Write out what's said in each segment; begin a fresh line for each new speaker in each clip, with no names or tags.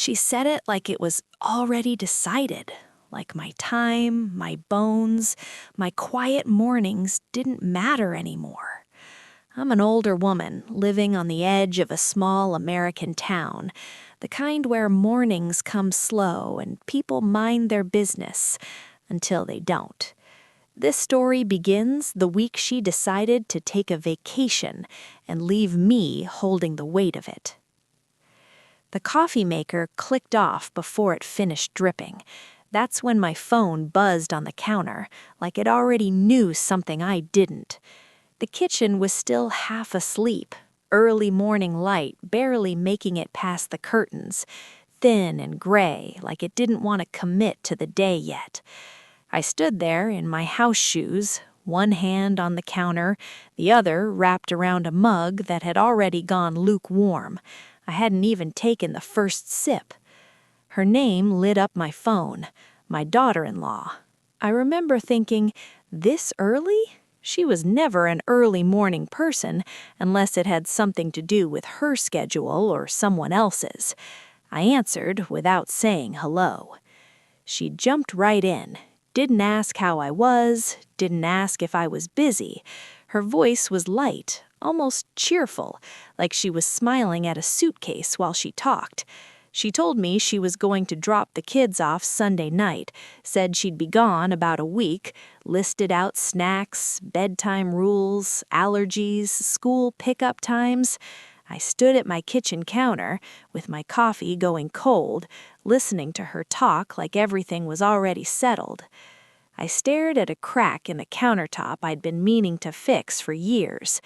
She said it like it was already decided, like my time, my bones, my quiet mornings didn't matter anymore. I'm an older woman living on the edge of a small American town, the kind where mornings come slow and people mind their business until they don't. This story begins the week she decided to take a vacation and leave me holding the weight of it. The coffee maker clicked off before it finished dripping. That's when my phone buzzed on the counter, like it already knew something I didn't. The kitchen was still half asleep, early morning light barely making it past the curtains, thin and gray, like it didn't want to commit to the day yet. I stood there in my house shoes, one hand on the counter, the other wrapped around a mug that had already gone lukewarm. I hadn't even taken the first sip. Her name lit up my phone, my daughter-in-law. I remember thinking, this early? She was never an early morning person unless it had something to do with her schedule or someone else's. I answered without saying hello. She jumped right in. Didn't ask how I was, didn't ask if I was busy. Her voice was light, almost cheerful, like she was smiling at a suitcase while she talked. She told me she was going to drop the kids off Sunday night, said she'd be gone about a week, listed out snacks, bedtime rules, allergies, school pickup times. I stood at my kitchen counter, with my coffee going cold, listening to her talk like everything was already settled. I stared at a crack in the countertop I'd been meaning to fix for years.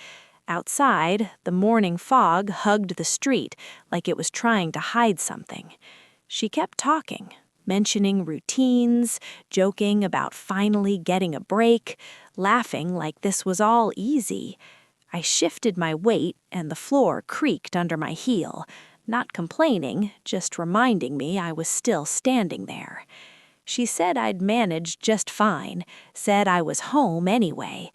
Outside, the morning fog hugged the street like it was trying to hide something. She kept talking, mentioning routines, joking about finally getting a break, laughing like this was all easy. I shifted my weight and the floor creaked under my heel, not complaining, just reminding me I was still standing there. She said I'd managed just fine, said I was home anyway.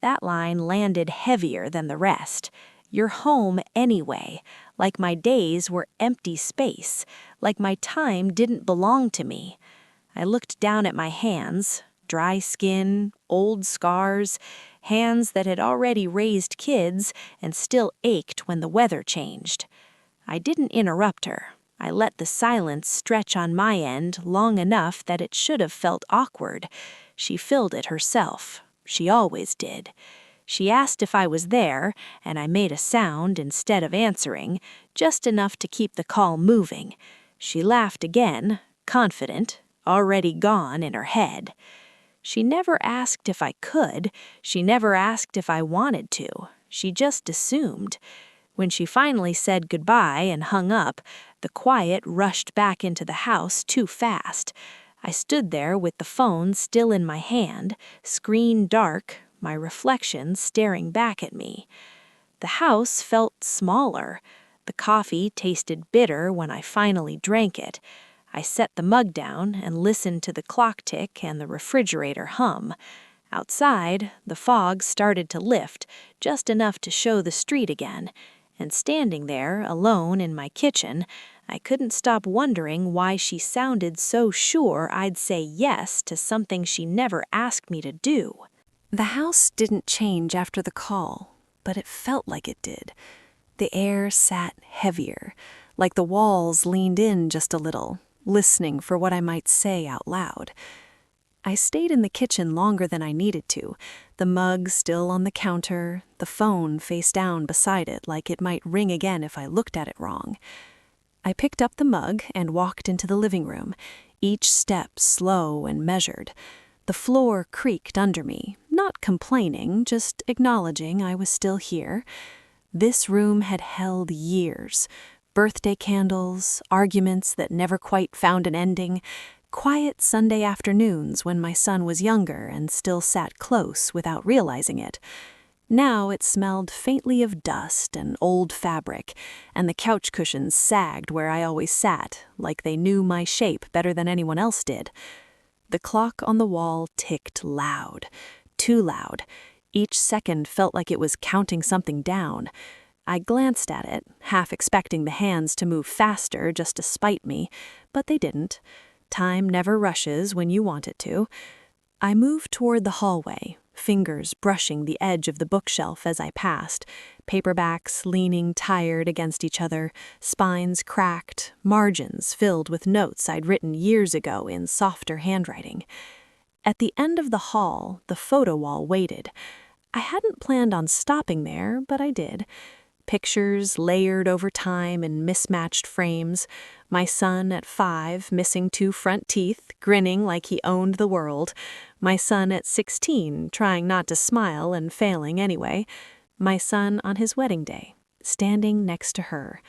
That line landed heavier than the rest. You're home anyway, like my days were empty space, like my time didn't belong to me. I looked down at my hands, dry skin, old scars, hands that had already raised kids and still ached when the weather changed. I didn't interrupt her. I let the silence stretch on my end long enough that it should have felt awkward. She filled it herself. She always did. She asked if I was there, and I made a sound instead of answering, just enough to keep the call moving. She laughed again, confident, already gone in her head. She never asked if I could. She never asked if I wanted to. She just assumed. When she finally said goodbye and hung up, the quiet rushed back into the house too fast. I stood there with the phone still in my hand, screen dark, my reflection staring back at me. The house felt smaller. The coffee tasted bitter when I finally drank it. I set the mug down and listened to the clock tick and the refrigerator hum. Outside, the fog started to lift, just enough to show the street again. And standing there, alone in my kitchen, I couldn't stop wondering why she sounded so sure I'd say yes to something she never asked me to do. The house didn't change after the call, but it felt like it did. The air sat heavier, like the walls leaned in just a little, listening for what I might say out loud. I stayed in the kitchen longer than I needed to, the mug still on the counter, the phone face down beside it like it might ring again if I looked at it wrong. I picked up the mug and walked into the living room, each step slow and measured. The floor creaked under me, not complaining, just acknowledging I was still here. This room had held years. Birthday candles, arguments that never quite found an ending, quiet Sunday afternoons when my son was younger and still sat close without realizing it. Now it smelled faintly of dust and old fabric, and the couch cushions sagged where I always sat, like they knew my shape better than anyone else did. The clock on the wall ticked loud, too loud. Each second felt like it was counting something down. I glanced at it, half expecting the hands to move faster just to spite me, but they didn't. Time never rushes when you want it to. I moved toward the hallway, fingers brushing the edge of the bookshelf as I passed, paperbacks leaning tired against each other, spines cracked, margins filled with notes I'd written years ago in softer handwriting. At the end of the hall, the photo wall waited. I hadn't planned on stopping there, but I did. Pictures layered over time in mismatched frames. My son at 5, missing 2 front teeth, grinning like he owned the world. My son at 16, trying not to smile and failing anyway. My son on his wedding day, standing next to her.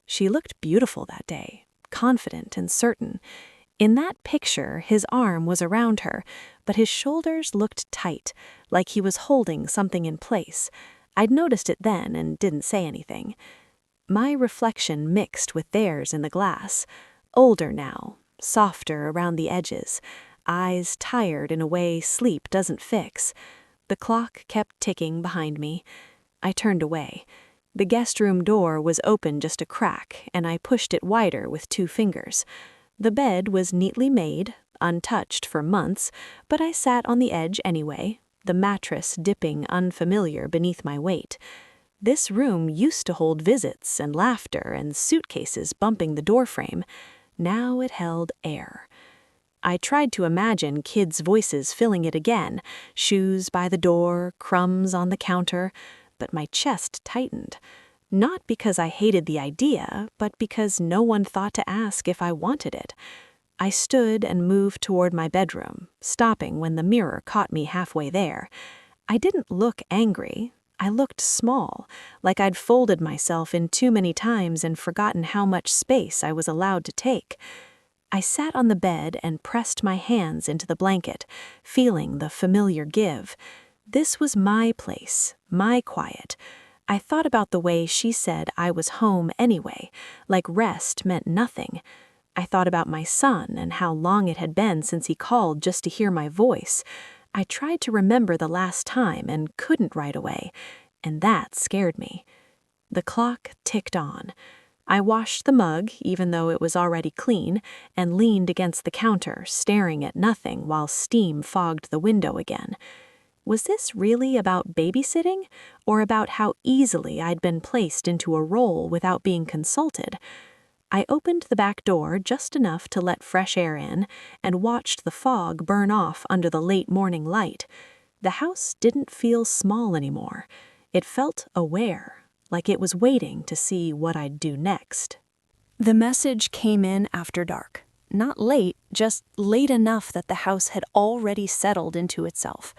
She looked beautiful that day, confident and certain. In that picture, his arm was around her, but his shoulders looked tight, like he was holding something in place. I'd noticed it then and didn't say anything. My reflection mixed with theirs in the glass. Older now, softer around the edges, eyes tired in a way sleep doesn't fix. The clock kept ticking behind me. I turned away. The guest room door was open just a crack, and I pushed it wider with 2 fingers. The bed was neatly made, untouched for months, but I sat on the edge anyway, the mattress dipping unfamiliar beneath my weight. This room used to hold visits and laughter and suitcases bumping the doorframe. Now it held air. I tried to imagine kids' voices filling it again, shoes by the door, crumbs on the counter, but my chest tightened. Not because I hated the idea, but because no one thought to ask if I wanted it. I stood and moved toward my bedroom, stopping when the mirror caught me halfway there. I didn't look angry. I looked small, like I'd folded myself in too many times and forgotten how much space I was allowed to take. I sat on the bed and pressed my hands into the blanket, feeling the familiar give. This was my place, my quiet. I thought about the way she said I was home anyway, like rest meant nothing. I thought about my son and how long it had been since he called just to hear my voice. I tried to remember the last time and couldn't right away, and that scared me. The clock ticked on. I washed the mug, even though it was already clean, and leaned against the counter, staring at nothing while steam fogged the window again. Was this really about babysitting, or about how easily I'd been placed into a role without being consulted? I opened the back door just enough to let fresh air in and watched the fog burn off under the late morning light. The house didn't feel small anymore. It felt aware, like it was waiting to see what I'd do next. The message came in after dark. Not late, just late enough that the house had already settled into itself.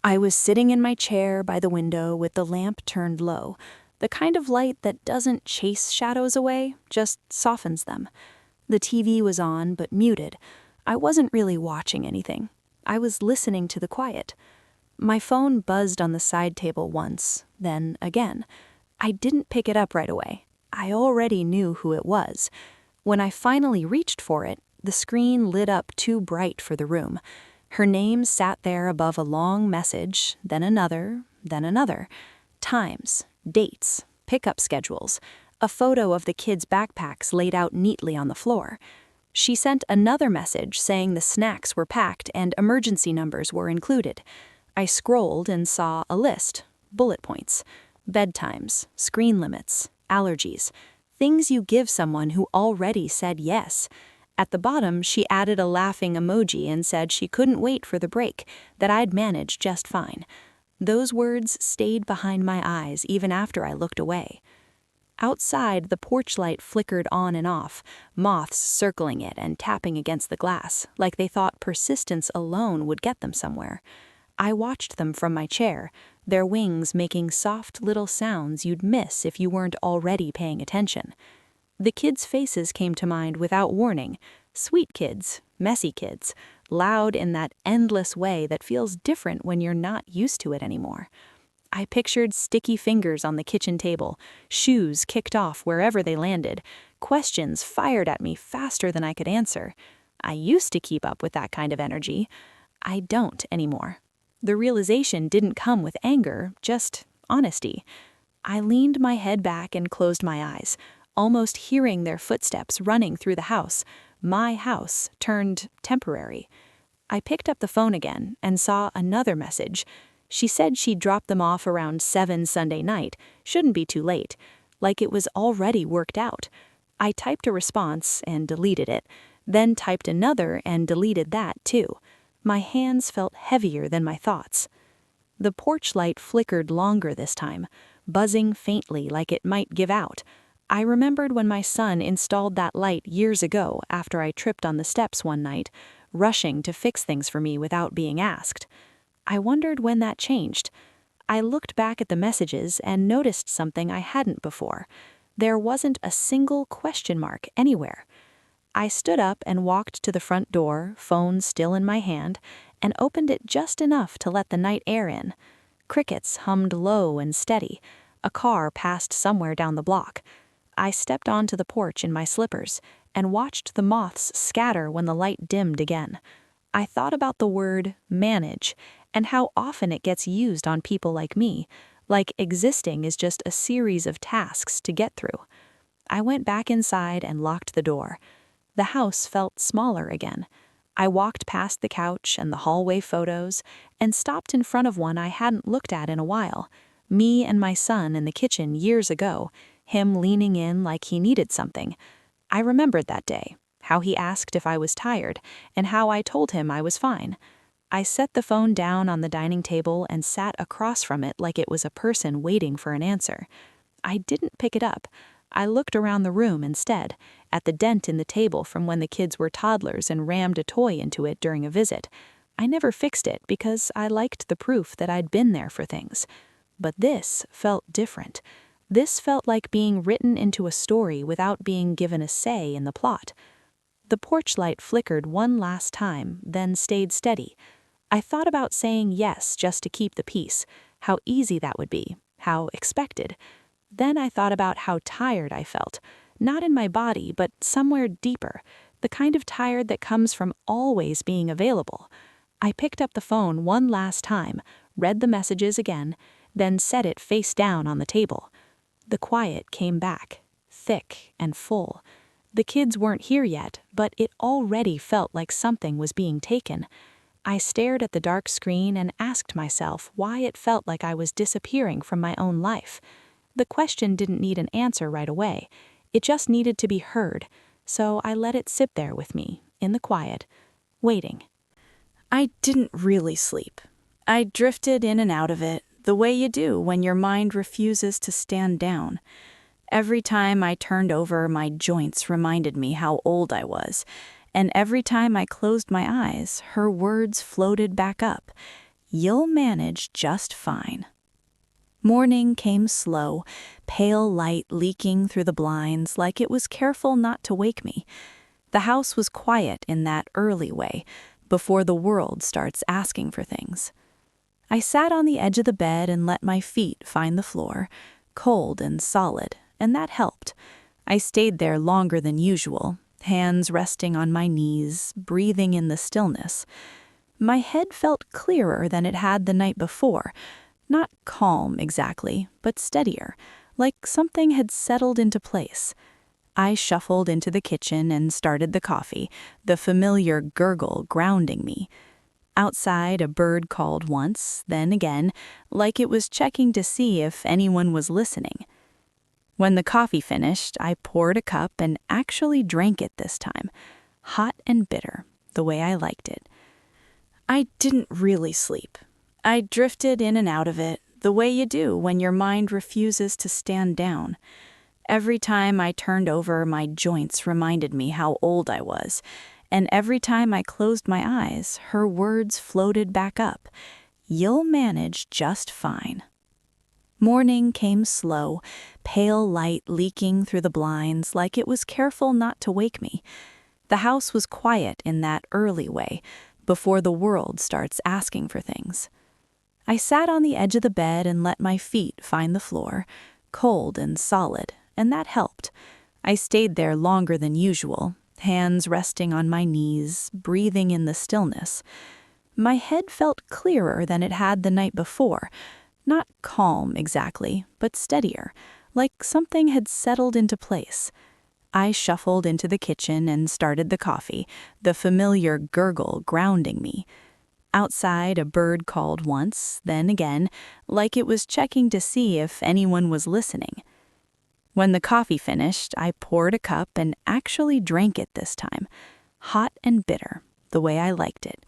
I was sitting in my chair by the window with the lamp turned low, the kind of light that doesn't chase shadows away, just softens them. The TV was on, but muted. I wasn't really watching anything. I was listening to the quiet. My phone buzzed on the side table once, then again. I didn't pick it up right away. I already knew who it was. When I finally reached for it, the screen lit up too bright for the room. Her name sat there above a long message, then another, then another. Times, dates, pickup schedules, a photo of the kids' backpacks laid out neatly on the floor. She sent another message saying the snacks were packed and emergency numbers were included. I scrolled and saw a list, bullet points, bedtimes, screen limits, allergies, things you give someone who already said yes. At the bottom, she added a laughing emoji and said she couldn't wait for the break, that I'd manage just fine. Those words stayed behind my eyes even after I looked away. Outside, the porch light flickered on and off, moths circling it and tapping against the glass, like they thought persistence alone would get them somewhere. I watched them from my chair, their wings making soft little sounds you'd miss if you weren't already paying attention. The kids' faces came to mind without warning. Sweet kids, messy kids, loud in that endless way that feels different when you're not used to it anymore. I pictured sticky fingers on the kitchen table, shoes kicked off wherever they landed, questions fired at me faster than I could answer. I used to keep up with that kind of energy. I don't anymore. The realization didn't come with anger, just honesty. I leaned my head back and closed my eyes, almost hearing their footsteps running through the house. My house turned temporary. I picked up the phone again and saw another message. She said she'd drop them off around 7 Sunday night, shouldn't be too late, like it was already worked out. I typed a response and deleted it, then typed another and deleted that too. My hands felt heavier than my thoughts. The porch light flickered longer this time, buzzing faintly like it might give out. I remembered when my son installed that light years ago after I tripped on the steps one night, rushing to fix things for me without being asked. I wondered when that changed. I looked back at the messages and noticed something I hadn't before. There wasn't a single question mark anywhere. I stood up and walked to the front door, phone still in my hand, and opened it just enough to let the night air in. Crickets hummed low and steady. A car passed somewhere down the block. I stepped onto the porch in my slippers and watched the moths scatter when the light dimmed again. I thought about the word manage and how often it gets used on people like me, like existing is just a series of tasks to get through. I went back inside and locked the door. The house felt smaller again. I walked past the couch and the hallway photos and stopped in front of one I hadn't looked at in a while. Me and my son in the kitchen years ago, him leaning in like he needed something. I remembered that day, how he asked if I was tired, and how I told him I was fine. I set the phone down on the dining table and sat across from it like it was a person waiting for an answer. I didn't pick it up. I looked around the room instead, at the dent in the table from when the kids were toddlers and rammed a toy into it during a visit. I never fixed it because I liked the proof that I'd been there for things. But this felt different. This felt like being written into a story without being given a say in the plot. The porch light flickered one last time, then stayed steady. I thought about saying yes just to keep the peace, how easy that would be, how expected. Then I thought about how tired I felt, not in my body, but somewhere deeper, the kind of tired that comes from always being available. I picked up the phone one last time, read the messages again, then set it face down on the table. The quiet came back, thick and full. The kids weren't here yet, but it already felt like something was being taken. I stared at the dark screen and asked myself why it felt like I was disappearing from my own life. The question didn't need an answer right away. It just needed to be heard, so I let it sit there with me, in the quiet, waiting. I didn't really sleep. I drifted in and out of it, the way you do when your mind refuses to stand down. Every time I turned over, my joints reminded me how old I was, and every time I closed my eyes, her words floated back up. You'll manage just fine. Morning came slow, pale light leaking through the blinds like it was careful not to wake me. The house was quiet in that early way, before the world starts asking for things. I sat on the edge of the bed and let my feet find the floor, cold and solid, and that helped. I stayed there longer than usual, hands resting on my knees, breathing in the stillness. My head felt clearer than it had the night before. Not calm exactly, but steadier, like something had settled into place. I shuffled into the kitchen and started the coffee, the familiar gurgle grounding me. Outside, a bird called once, then again, like it was checking to see if anyone was listening. When the coffee finished, I poured a cup and actually drank it this time, hot and bitter, the way I liked it. I didn't really sleep. I drifted in and out of it, the way you do when your mind refuses to stand down. Every time I turned over, my joints reminded me how old I was, and every time I closed my eyes, her words floated back up. You'll manage just fine. Morning came slow, pale light leaking through the blinds like it was careful not to wake me. The house was quiet in that early way, before the world starts asking for things. I sat on the edge of the bed and let my feet find the floor, cold and solid, and that helped. I stayed there longer than usual, hands resting on my knees, breathing in the stillness. My head felt clearer than it had the night before.
Not calm exactly, but steadier, like something had settled into place. I shuffled into the kitchen and started the coffee, the familiar gurgle grounding me. Outside, a bird called once, then again, like it was checking to see if anyone was listening. When the coffee finished, I poured a cup and actually drank it this time, hot and bitter, the way I liked it.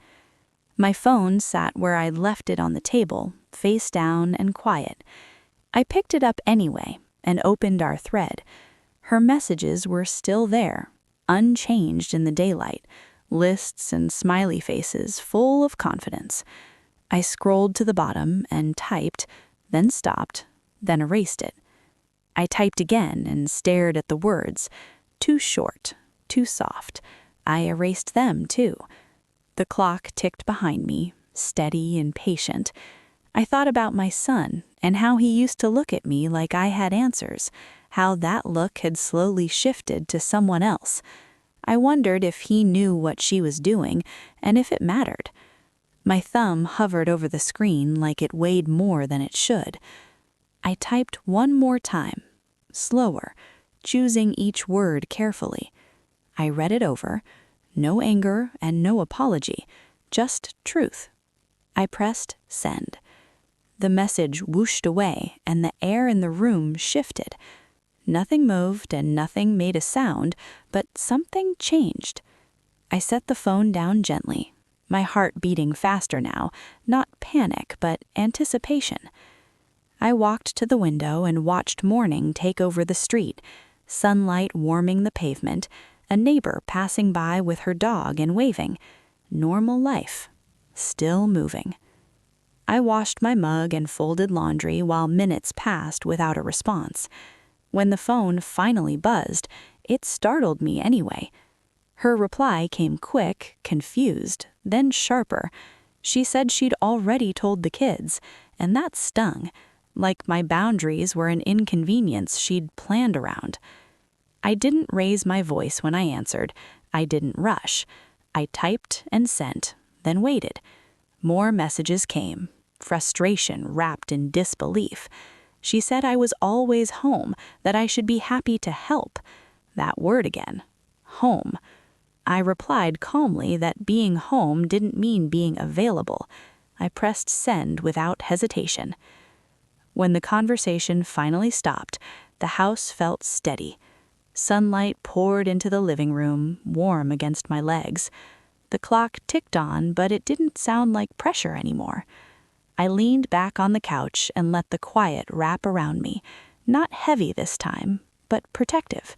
My phone sat where I'd left it on the table, face down and quiet. I picked it up anyway and opened our thread. Her messages were still there, unchanged in the daylight, lists and smiley faces full of confidence. I scrolled to the bottom and typed, then stopped, then erased it. I typed again and stared at the words. Too short, too soft. I erased them too. The clock ticked behind me, steady and patient. I thought about my son and how he used to look at me like I had answers, how that look had slowly shifted to someone else. I wondered if he knew what she was doing and if it mattered. My thumb hovered over the screen like it weighed more than it should. I typed one more time, slower, choosing each word carefully. I read it over. No anger and no apology, just truth. I pressed send. The message whooshed away and the air in the room shifted. Nothing moved and nothing made a sound, but something changed. I set the phone down gently, my heart beating faster now, not panic, but anticipation. I walked to the window and watched morning take over the street, sunlight warming the pavement, a neighbor passing by with her dog and waving. Normal life. Still moving. I washed my mug and folded laundry while minutes passed without a response. When the phone finally buzzed, it startled me anyway. Her reply came quick, confused, then sharper. She said she'd already told the kids, and that stung, like my boundaries were an inconvenience she'd planned around. I didn't raise my voice when I answered. I didn't rush. I typed and sent, then waited. More messages came, frustration wrapped in disbelief. She said I was always home, that I should be happy to help. That word again. Home. I replied calmly that being home didn't mean being available. I pressed send without hesitation. When the conversation finally stopped, the house felt steady. Sunlight poured into the living room, warm against my legs. The clock ticked on, but it didn't sound like pressure anymore. I leaned back on the couch and let the quiet wrap around me, not heavy this time, but protective.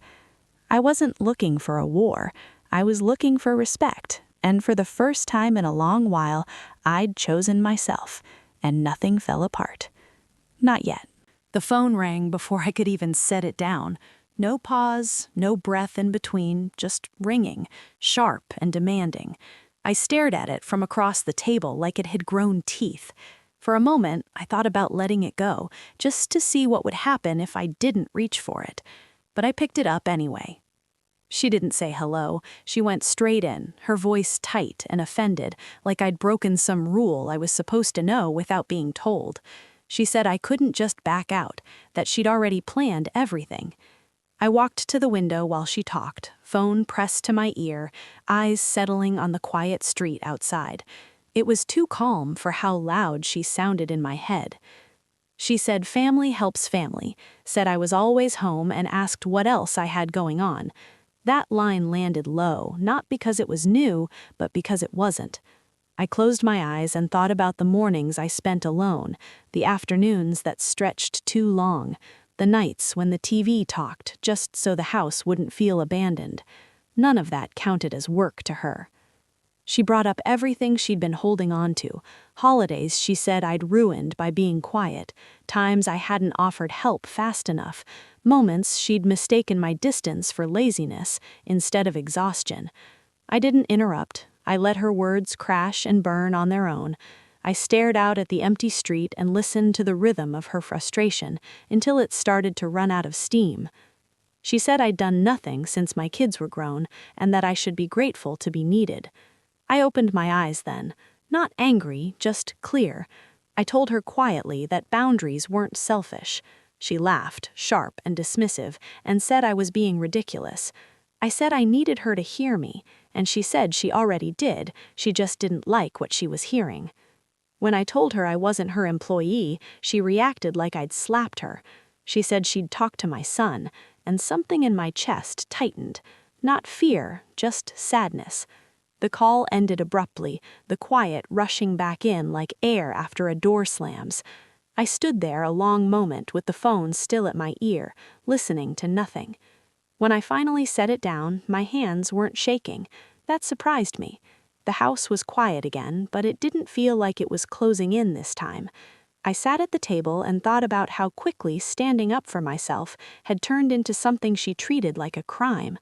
I wasn't looking for a war. I was looking for respect, and for the first time in a long while, I'd chosen myself, and nothing fell apart. Not yet. The phone rang before I could even set it down. No pause, no breath in between, just ringing, sharp and demanding. I stared at it from across the table like it had grown teeth. For a moment, I thought about letting it go, just to see what would happen if I didn't reach for it. But I picked it up anyway. She didn't say hello. She went straight in, her voice tight and offended, like I'd broken some rule I was supposed to know without being told. She said I couldn't just back out, that she'd already planned everything. I walked to the window while she talked, phone pressed to my ear, eyes settling on the quiet street outside. It was too calm for how loud she sounded in my head. She said family helps family, said I was always home, and asked what else I had going on. That line landed low, not because it was new, but because it wasn't. I closed my eyes and thought about the mornings I spent alone, the afternoons that stretched too long, the nights when the TV talked just so the house wouldn't feel abandoned. None of that counted as work to her. She brought up everything she'd been holding on to, holidays she said I'd ruined by being quiet, times I hadn't offered help fast enough, moments she'd mistaken my distance for laziness instead of exhaustion. I didn't interrupt. I let her words crash and burn on their own. I stared out at the empty street and listened to the rhythm of her frustration until it started to run out of steam. She said I'd done nothing since my kids were grown and that I should be grateful to be needed. I opened my eyes then, not angry, just clear.
I told her quietly that boundaries weren't selfish. She laughed, sharp and dismissive, and said I was being ridiculous. I said I needed her to hear me, and she said she already did, she just didn't like what she was hearing. When I told her I wasn't her employee, she reacted like I'd slapped her. She said she'd talk to my son, and something in my chest tightened. Not fear, just sadness. The call ended abruptly, the quiet rushing back in like air after a door slams. I stood there a long moment with the phone still at my ear, listening to nothing. When I finally set it down, my hands weren't shaking. That surprised me. The house was quiet again, but it didn't feel like it was closing in this time. I sat at the table and thought about how quickly standing up for myself had turned into something she treated like a crime.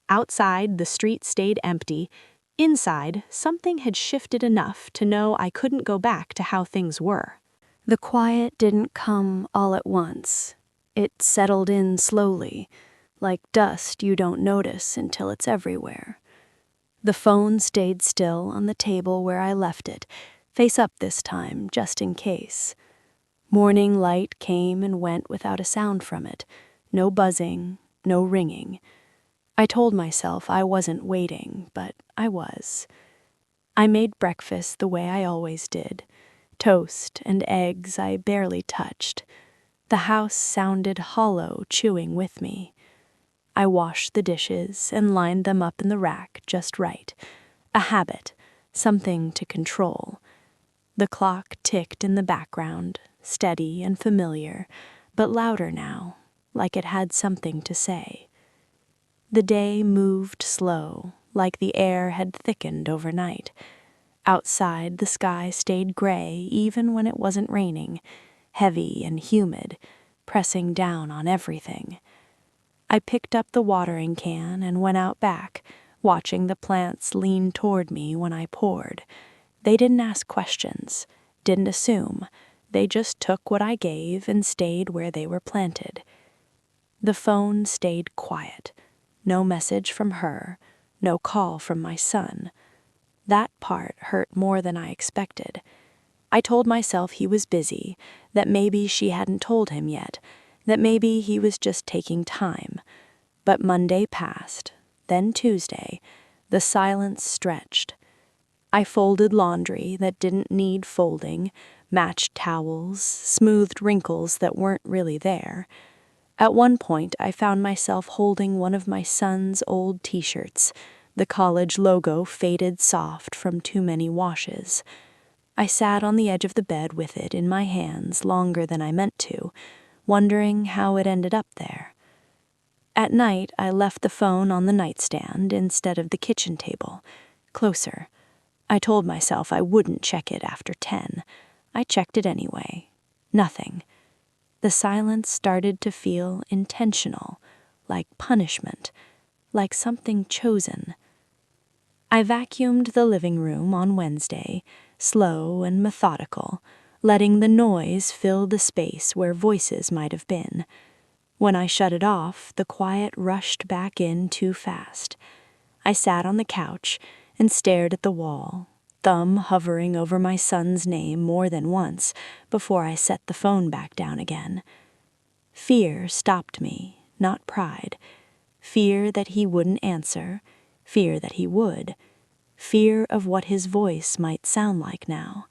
Outside, the street stayed empty. Inside, something had shifted enough to know I couldn't go back to how things were.
The quiet didn't come all at once. It settled in slowly, like dust you don't notice until it's everywhere. The phone stayed still on the table where I left it, face up this time, just in case. Morning light came and went without a sound from it. No buzzing, no ringing. I told myself I wasn't waiting, but I was. I made breakfast the way I always did. Toast and eggs I barely touched. The house sounded hollow chewing with me. I washed the dishes and lined them up in the rack just right. A habit, something to control. The clock ticked in the background, steady and familiar, but louder now, like it had something to say. The day moved slow, like the air had thickened overnight. Outside, the sky stayed gray even when it wasn't raining, heavy and humid, pressing down on everything. I picked up the watering can and went out back, watching the plants lean toward me when I poured. They didn't ask questions, didn't assume. They just took what I gave and stayed where they were planted. The phone stayed quiet. No message from her, no call from my son. That part hurt more than I expected. I told myself he was busy, that maybe she hadn't told him yet, that maybe he was just taking time. But Monday passed, then Tuesday. The silence stretched. I folded laundry that didn't need folding, matched towels, smoothed wrinkles that weren't really there. At one point, I found myself holding one of my son's old t-shirts, the college logo faded soft from too many washes. I sat on the edge of the bed with it in my hands longer than I meant to, wondering how it ended up there. At night, I left the phone on the nightstand instead of the kitchen table, closer. I told myself I wouldn't check it after 10. I checked it anyway. Nothing. The silence started to feel intentional, like punishment, like something chosen. I vacuumed the living room on Wednesday, slow and methodical, letting the noise fill the space where voices might have been. When I shut it off, the quiet rushed back in too fast. I sat on the couch and stared at the wall, thumb hovering over my son's name more than once before I set the phone back down again. Fear stopped me, not pride. Fear that he wouldn't answer, fear that he would, fear of what his voice might sound like now.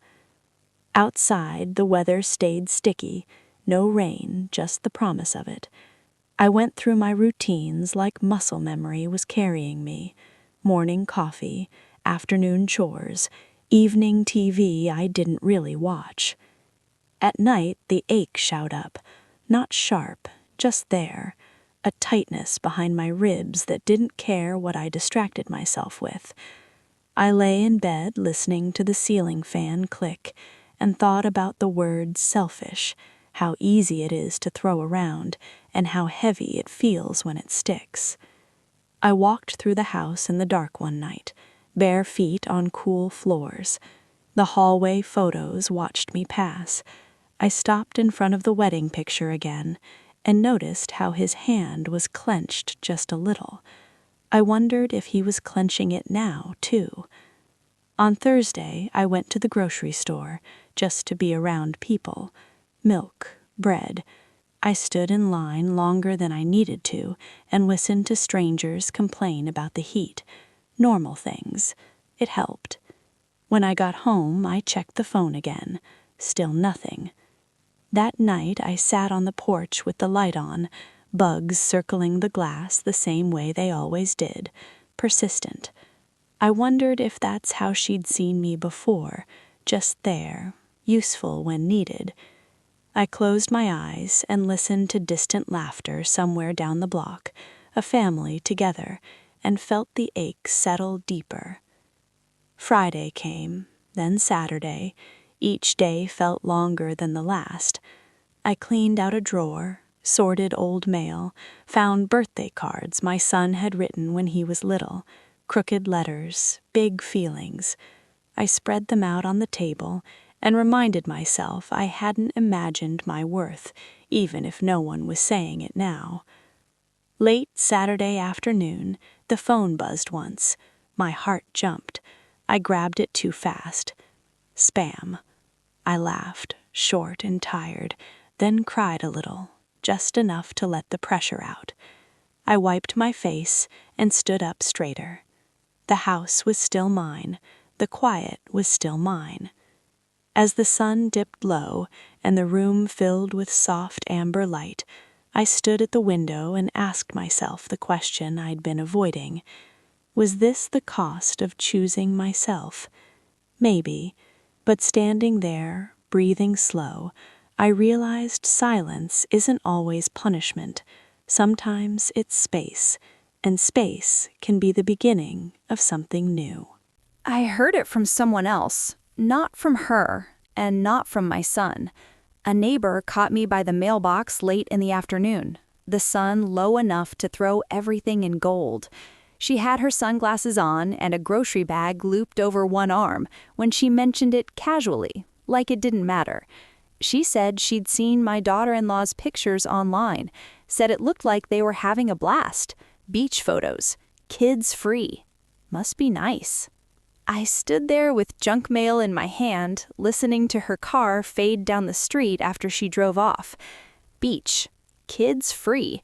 Outside, the weather stayed sticky, no rain, just the promise of it. I went through my routines like muscle memory was carrying me. Morning coffee, afternoon chores, evening TV I didn't really watch. At night, the ache showed up, not sharp, just there, a tightness behind my ribs that didn't care what I distracted myself with. I lay in bed listening to the ceiling fan click and thought about the word selfish, how easy it is to throw around, and how heavy it feels when it sticks. I walked through the house in the dark one night, bare feet on cool floors. The hallway photos watched me pass. I stopped in front of the wedding picture again and noticed how his hand was clenched just a little. I wondered if he was clenching it now, too. On Thursday, I went to the grocery store just to be around people. Milk, bread. I stood in line longer than I needed to and listened to strangers complain about the heat. Normal things. It helped. When I got home, I checked the phone again. Still nothing. That night, I sat on the porch with the light on, bugs circling the glass the same way they always did, persistent. I wondered if that's how she'd seen me before, just there, useful when needed. I closed my eyes and listened to distant laughter somewhere down the block, a family together, and felt the ache settle deeper. Friday came, then Saturday. Each day felt longer than the last. I cleaned out a drawer, sorted old mail, found birthday cards my son had written when he was little, crooked letters, big feelings. I spread them out on the table and reminded myself I hadn't imagined my worth, even if no one was saying it now. Late Saturday afternoon, the phone buzzed once. My heart jumped. I grabbed it too fast. Spam. I laughed, short and tired, then cried a little, just enough to let the pressure out. I wiped my face and stood up straighter. The house was still mine. The quiet was still mine. As the sun dipped low and the room filled with soft amber light, I stood at the window and asked myself the question I'd been avoiding. Was this the cost of choosing myself? Maybe, but standing there, breathing slow, I realized silence isn't always punishment. Sometimes it's space, and space can be the beginning of something new.
I heard it from someone else, not from her, and not from my son. A neighbor caught me by the mailbox late in the afternoon, the sun low enough to throw everything in gold. She had her sunglasses on and a grocery bag looped over one arm when she mentioned it casually, like it didn't matter. She said she'd seen my daughter-in-law's pictures online, said it looked like they were having a blast. Beach photos, kids free. Must be nice. I stood there with junk mail in my hand, listening to her car fade down the street after she drove off. Beach, kids free.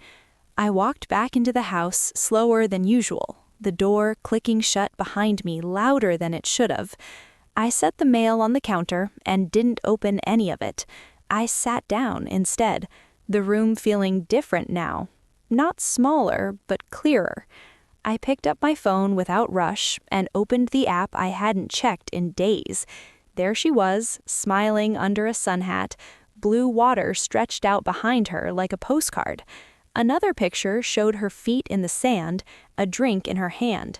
I walked back into the house slower than usual, the door clicking shut behind me louder than it should have. I set the mail on the counter and didn't open any of it. I sat down instead, the room feeling different now. Not smaller, but clearer. I picked up my phone without rush and opened the app I hadn't checked in days. There she was, smiling under a sun hat, blue water stretched out behind her like a postcard. Another picture showed her feet in the sand, a drink in her hand.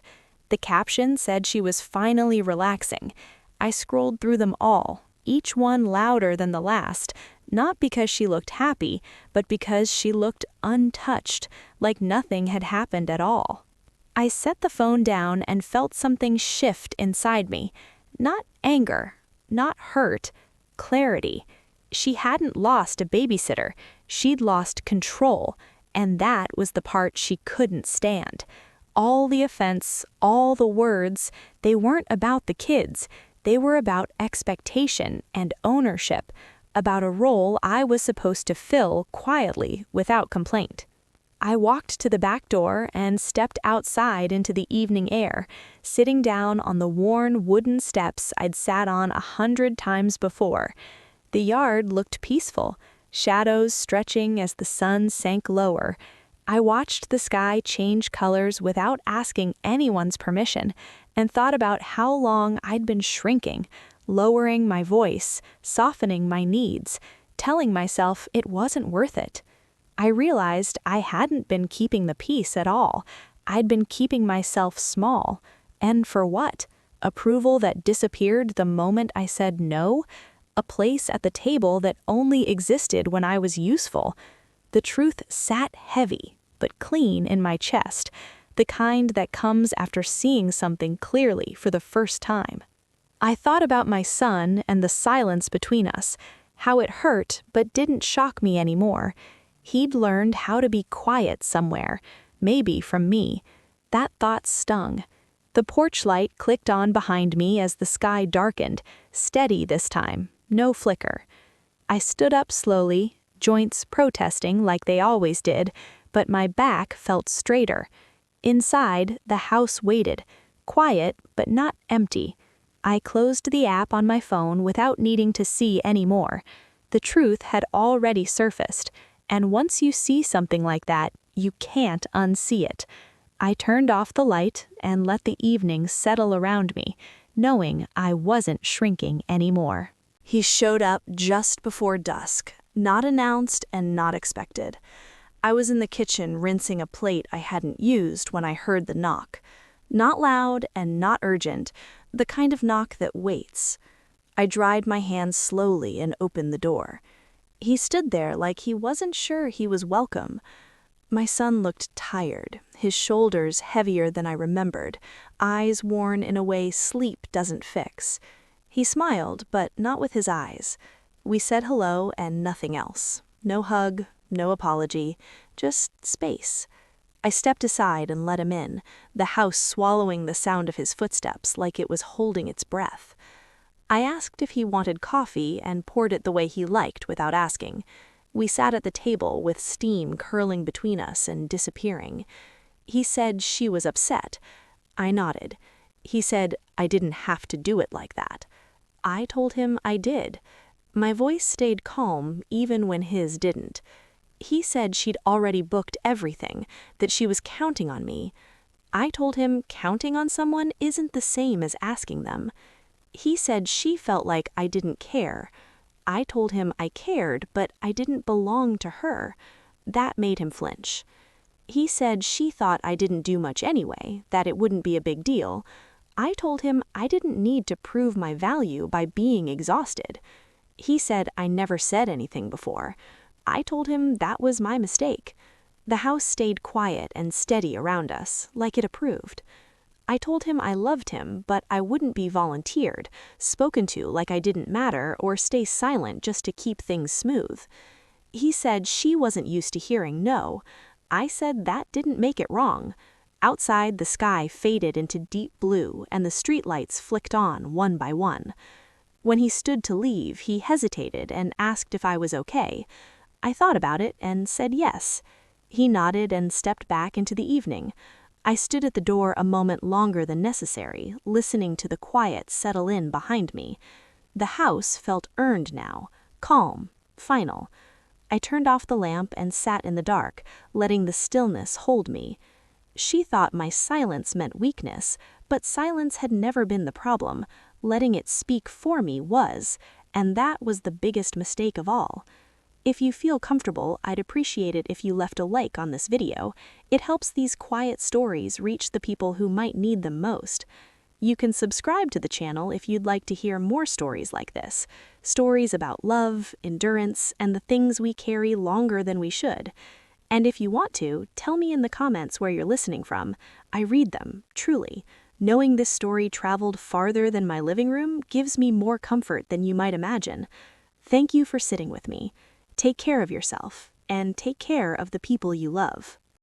The caption said she was finally relaxing. I scrolled through them all, each one louder than the last, not because she looked happy, but because she looked untouched, like nothing had happened at all. I set the phone down and felt something shift inside me. Not anger, not hurt, clarity. She hadn't lost a babysitter. She'd lost control. And that was the part she couldn't stand. All the offense, all the words, they weren't about the kids. They were about expectation and ownership, about a role I was supposed to fill quietly without complaint. I walked to the back door and stepped outside into the evening air, sitting down on the worn wooden steps I'd sat on 100 times before. The yard looked peaceful, shadows stretching as the sun sank lower. I watched the sky change colors without asking anyone's permission, and thought about how long I'd been shrinking, lowering my voice, softening my needs, telling myself it wasn't worth it. I realized I hadn't been keeping the peace at all. I'd been keeping myself small. And for what? Approval that disappeared the moment I said no? A place at the table that only existed when I was useful. The truth sat heavy, but clean in my chest, the kind that comes after seeing something clearly for the first time. I thought about my son and the silence between us, how it hurt but didn't shock me anymore. He'd learned how to be quiet somewhere, maybe from me. That thought stung.
The porch light clicked on behind me as the sky darkened, steady this time, no flicker. I stood up slowly, joints protesting like they always did, but my back felt straighter. Inside, the house waited, quiet but not empty. I closed the app on my phone without needing to see any more. The truth had already surfaced, and once you see something like that, you can't unsee it. I turned off the light and let the evening settle around me, knowing I wasn't shrinking anymore. He showed up just before dusk, not announced and not expected. I was in the kitchen rinsing a plate I hadn't used when I heard the knock. Not loud and not urgent, the kind of knock that waits. I dried my hands slowly and opened the door. He stood there like he wasn't sure he was welcome. My son looked tired, his shoulders heavier than I remembered, eyes worn in a way sleep doesn't fix. He smiled, but not with his eyes. We said hello and nothing else. No hug, no apology, just space. I stepped aside and let him in, the house swallowing the sound of his footsteps like it was holding its breath. I asked if he wanted coffee and poured it the way he liked without asking. We sat at the table with steam curling between us and disappearing. He said she was upset. I nodded. He said I didn't have to do it like that. I told him I did. My voice stayed calm even when his didn't. He said she'd already booked everything, that she was counting on me. I told him counting on someone isn't the same as asking them. He said she felt like I didn't care. I told him I cared, but I didn't belong to her. That made him flinch. He said she thought I didn't do much anyway, that it wouldn't be a big deal. I told him I didn't need to prove my value by being exhausted. He said I never said anything before. I told him that was my mistake. The house stayed quiet and steady around us, like it approved. I told him I loved him, but I wouldn't be volunteered, spoken to like I didn't matter, or stay silent just to keep things smooth. He said she wasn't used to hearing no. I said that didn't make it wrong. Outside, the sky faded into deep blue, and the streetlights flicked on one by one. When he stood to leave, he hesitated and asked if I was okay. I thought about it and said yes. He nodded and stepped back into the evening. I stood at the door a moment longer than necessary, listening to the quiet settle in behind me. The house felt earned now, calm, final. I turned off the lamp and sat in the dark, letting the stillness hold me. She thought my silence meant weakness, but silence had never been the problem. Letting it speak for me was, and that was the biggest mistake of all. If you feel comfortable, I'd appreciate it if you left a like on this video. It helps these quiet stories reach the people who might need them most. You can subscribe to the channel if you'd like to hear more stories like this. Stories about love, endurance, and the things we carry longer than we should. And if you want to, tell me in the comments where you're listening from. I read them, truly. Knowing this story traveled farther than my living room gives me more comfort than you might imagine. Thank you for sitting with me. Take care of yourself, and take care of the people you love.